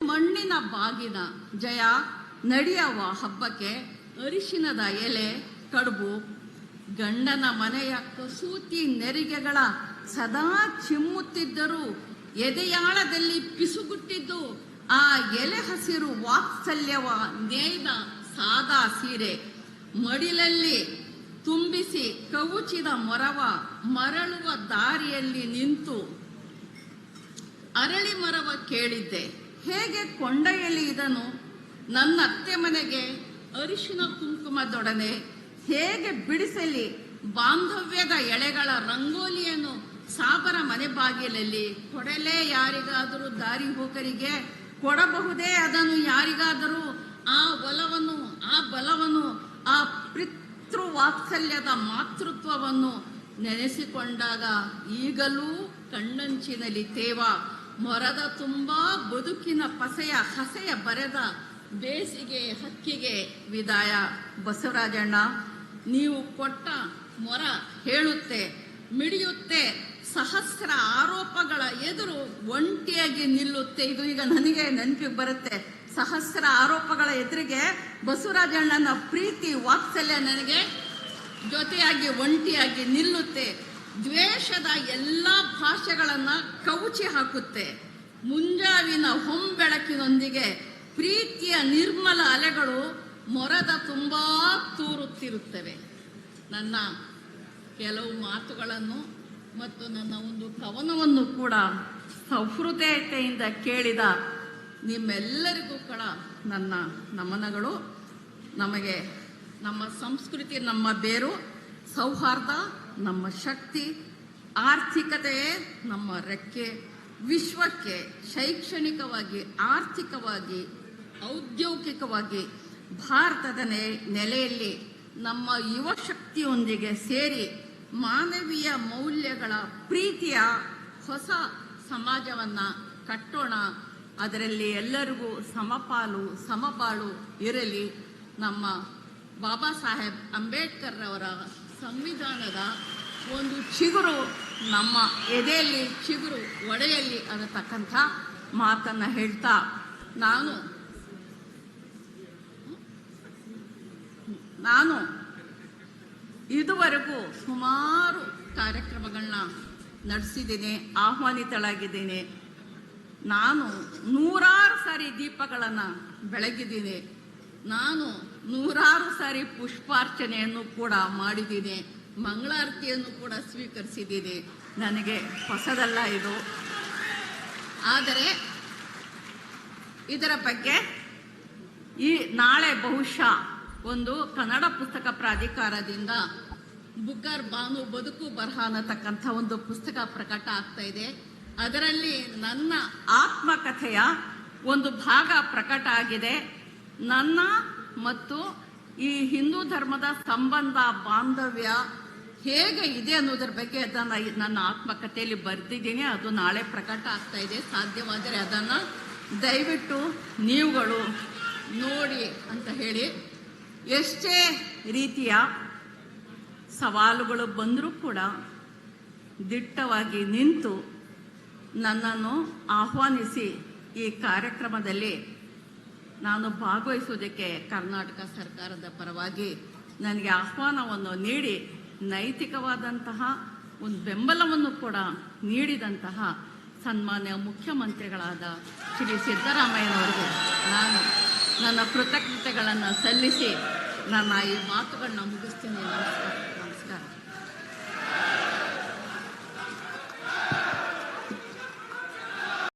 ಮಣ್ಣಿನ ಬಾಗಿನ ಜಯ ನಡೆಯವ ಹಬ್ಬಕ್ಕೆ ಅರಿಶಿನದ ಎಲೆ ಕಡುಬು, ಗಂಡನ ಮನೆಯ ಕಸೂತಿ ನೆರಿಗೆಗಳ ಸದಾ ಚಿಮ್ಮುತ್ತಿದ್ದರೂ ಎದೆಯಾಳದಲ್ಲಿ ಪಿಸುಗುಟ್ಟಿದ್ದು ಆ ಎಲೆ ಹಸಿರು ವಾತ್ಸಲ್ಯವ ನೇಯ್ದ ಸಾದಾ ಸೀರೆ, ಮಡಿಲಲ್ಲಿ ತುಂಬಿಸಿ ಕವುಚಿದ ಮೊರವ ಮರಳುವ ದಾರಿಯಲ್ಲಿ ನಿಂತು ಅರಳಿ ಮರವ ಕೇಳಿದ್ದೆ, ಹೇಗೆ ಕೊಂಡೊಯ್ಯಲಿ ಇದನ್ನು ನನ್ನ ಅತ್ತೆ ಮನೆಗೆ ಅರಿಶಿನ ಕುಂಕುಮದೊಡನೆ, ಹೇಗೆ ಬಿಡಿಸಲಿ ಬಾಂಧವ್ಯದ ಎಳೆಗಳ ರಂಗೋಲಿಯನ್ನು ಸಾಬರ ಮನೆ ಬಾಗಿಲಲ್ಲಿ, ಕೊಡಲೇ ಯಾರಿಗಾದರೂ ದಾರಿ ಹೋಕರಿಗೆ, ಕೊಡಬಹುದೇ ಅದನ್ನು ಯಾರಿಗಾದರೂ, ಆ ಒಲವನ್ನು, ಆ ಬಲವನ್ನು, ಆ ಪಿತೃವಾತ್ಸಲ್ಯದ ಮಾತೃತ್ವವನ್ನು ನೆನೆಸಿಕೊಂಡಾಗ ಈಗಲೂ ಕಣ್ಣಂಚಿನಲ್ಲಿ ತೇವ, ಮೊರದ ತುಂಬಾ ಬದುಕಿನ ಪಸೆಯ ಹಸೆಯ ಬರೆದ ಬೇಸಿಗೆ ಹಕ್ಕಿಗೆ ವಿದಾಯ. ಬಸವರಾಜಣ್ಣ, ನೀವು ಕೊಟ್ಟ ಮೊರ ಹೇಳುತ್ತೆ, ಮಿಡಿಯುತ್ತೆ, ಸಹಸ್ರ ಆರೋಪಗಳ ಎದುರು ಒಂಟಿಯಾಗಿ ನಿಲ್ಲುತ್ತೆ. ಇದು ಈಗ ನನಗೆ ನೆನಪಿಗೆ ಬರುತ್ತೆ. ಸಹಸ್ರ ಆರೋಪಗಳ ಎದುರಿಗೆ ಬಸವರಾಜಣ್ಣನ ಪ್ರೀತಿ ವಾತ್ಸಲ್ಯ ನನಗೆ ಜೊತೆಯಾಗಿ ಒಂಟಿಯಾಗಿ ನಿಲ್ಲುತ್ತೆ. ದ್ವೇಷದ ಎಲ್ಲ ಭಾಷೆಗಳನ್ನ ಕವುಚಿ ಹಾಕುತ್ತೆ. ಮುಂಜಾವಿನ ಹೊಂಬೆಳಕಿನೊಂದಿಗೆ ಪ್ರೀತಿಯ ನಿರ್ಮಲ ಅಲೆಗಳು ಮೊರದ ತುಂಬಾ ತೂರುತ್ತಿರುತ್ತವೆ. ನನ್ನ ಕೆಲವು ಮಾತುಗಳನ್ನು ಮತ್ತು ನನ್ನ ಒಂದು ಕವನವನ್ನು ಕೂಡ ಸಹೃದಯತೆಯಿಂದ ಕೇಳಿದ ನಿಮ್ಮೆಲ್ಲರಿಗೂ ಕೂಡ ನನ್ನ ನಮನಗಳು. ನಮಗೆ ನಮ್ಮ ಸಂಸ್ಕೃತಿ ನಮ್ಮ ಬೇರು, ಸೌಹಾರ್ದ ನಮ್ಮ ಶಕ್ತಿ, ಆರ್ಥಿಕತೆಯೇ ನಮ್ಮ ರೆಕ್ಕೆ. ವಿಶ್ವಕ್ಕೆ ಶೈಕ್ಷಣಿಕವಾಗಿ, ಆರ್ಥಿಕವಾಗಿ, ಔದ್ಯೋಗಿಕವಾಗಿ ಭಾರತದ ನೆಲೆಯಲ್ಲಿ ನಮ್ಮ ಯುವ ಶಕ್ತಿಯೊಂದಿಗೆ ಸೇರಿ ಮಾನವೀಯ ಮೌಲ್ಯಗಳ ಪ್ರೀತಿಯ ಹೊಸ ಸಮಾಜವನ್ನು ಕಟ್ಟೋಣ. ಅದರಲ್ಲಿ ಎಲ್ಲರಿಗೂ ಸಮಪಾಲು ಸಮಬಾಳು ಇರಲಿ. ನಮ್ಮ ಬಾಬಾ ಸಾಹೇಬ್ ಅಂಬೇಡ್ಕರ್ ಅವರ ಸಂವಿಧಾನದ ಒಂದು ಚಿಗುರು ನಮ್ಮ ಎದೆಯಲ್ಲಿ ಚಿಗುರು ಒಡೆಯಲ್ಲಿ ಅನ್ನತಕ್ಕಂಥ ಮಾತನ್ನು ಹೇಳ್ತಾ, ನಾನು ಇದುವರೆಗೂ ಸುಮಾರು ಕಾರ್ಯಕ್ರಮಗಳನ್ನ ನಡೆಸಿದ್ದೀನಿ, ಆಹ್ವಾನಿತಳಾಗಿದ್ದೀನಿ. ನಾನು 100 ಸಾರಿ ದೀಪಗಳನ್ನು ಬೆಳಗಿದ್ದೀನಿ. ನಾನು 100 ಸಾರಿ ಪುಷ್ಪಾರ್ಚನೆಯನ್ನು ಕೂಡ ಮಾಡಿದ್ದೀನಿ, ಮಂಗಳಾರತಿಯನ್ನು ಕೂಡ ಸ್ವೀಕರಿಸಿದ್ದೀನಿ. ನನಗೆ ಹೊಸದಲ್ಲ ಇದು. ಆದರೆ ಇದರ ಬಗ್ಗೆ ನಾಳೆ ಬಹುಶಃ ಒಂದು ಕನ್ನಡ ಪುಸ್ತಕ ಪ್ರಾಧಿಕಾರದಿಂದ ಬುಕ್ಕರ್ ಬಾನು ಬದುಕು ಬರಹ ಅನ್ನತಕ್ಕಂಥ ಒಂದು ಪುಸ್ತಕ ಪ್ರಕಟ ಆಗ್ತಾ ಇದೆ. ಅದರಲ್ಲಿ ನನ್ನ ಆತ್ಮಕಥೆಯ ಒಂದು ಭಾಗ ಪ್ರಕಟ ಆಗಿದೆ. ನನ್ನ ಮತ್ತು ಈ ಹಿಂದೂ ಧರ್ಮದ ಸಂಬಂಧ ಬಾಂಧವ್ಯ ಹೇಗೆ ಇದೆ ಅನ್ನೋದ್ರ ಬಗ್ಗೆ ಅದನ್ನು ನನ್ನ ಆತ್ಮಕಥೆಯಲ್ಲಿ ಬರೆದಿದ್ದೀನಿ. ಅದು ನಾಳೆ ಪ್ರಕಟ ಆಗ್ತಾ ಇದೆ. ಸಾಧ್ಯವಾದರೆ ಅದನ್ನು ದಯವಿಟ್ಟು ನೀವುಗಳು ನೋಡಿ ಅಂತ ಹೇಳಿ, ಎಷ್ಟೇ ರೀತಿಯ ಸವಾಲುಗಳು ಬಂದರೂ ಕೂಡ ದಿಟ್ಟವಾಗಿ ನಿಂತು ನನ್ನನ್ನು ಆಹ್ವಾನಿಸಿ ಈ ಕಾರ್ಯಕ್ರಮದಲ್ಲಿ ನಾನು ಭಾಗವಹಿಸುವುದಕ್ಕೆ ಕರ್ನಾಟಕ ಸರ್ಕಾರದ ಪರವಾಗಿ ನನಗೆ ಆಹ್ವಾನವನ್ನು ನೀಡಿ ನೈತಿಕವಾದಂತಹ ಒಂದು ಬೆಂಬಲವನ್ನು ಕೂಡ ನೀಡಿದಂತಹ ಸನ್ಮಾನ್ಯ ಮುಖ್ಯಮಂತ್ರಿಗಳಾದ ಶ್ರೀ ಸಿದ್ದರಾಮಯ್ಯನವರಿಗೆ ನಾನು ನನ್ನ ಕೃತಜ್ಞತೆಗಳನ್ನು ಸಲ್ಲಿಸಿ ನನ್ನ ಈ ಮಾತುಗಳನ್ನ ಮುಗಿಸ್ತೀನಿ.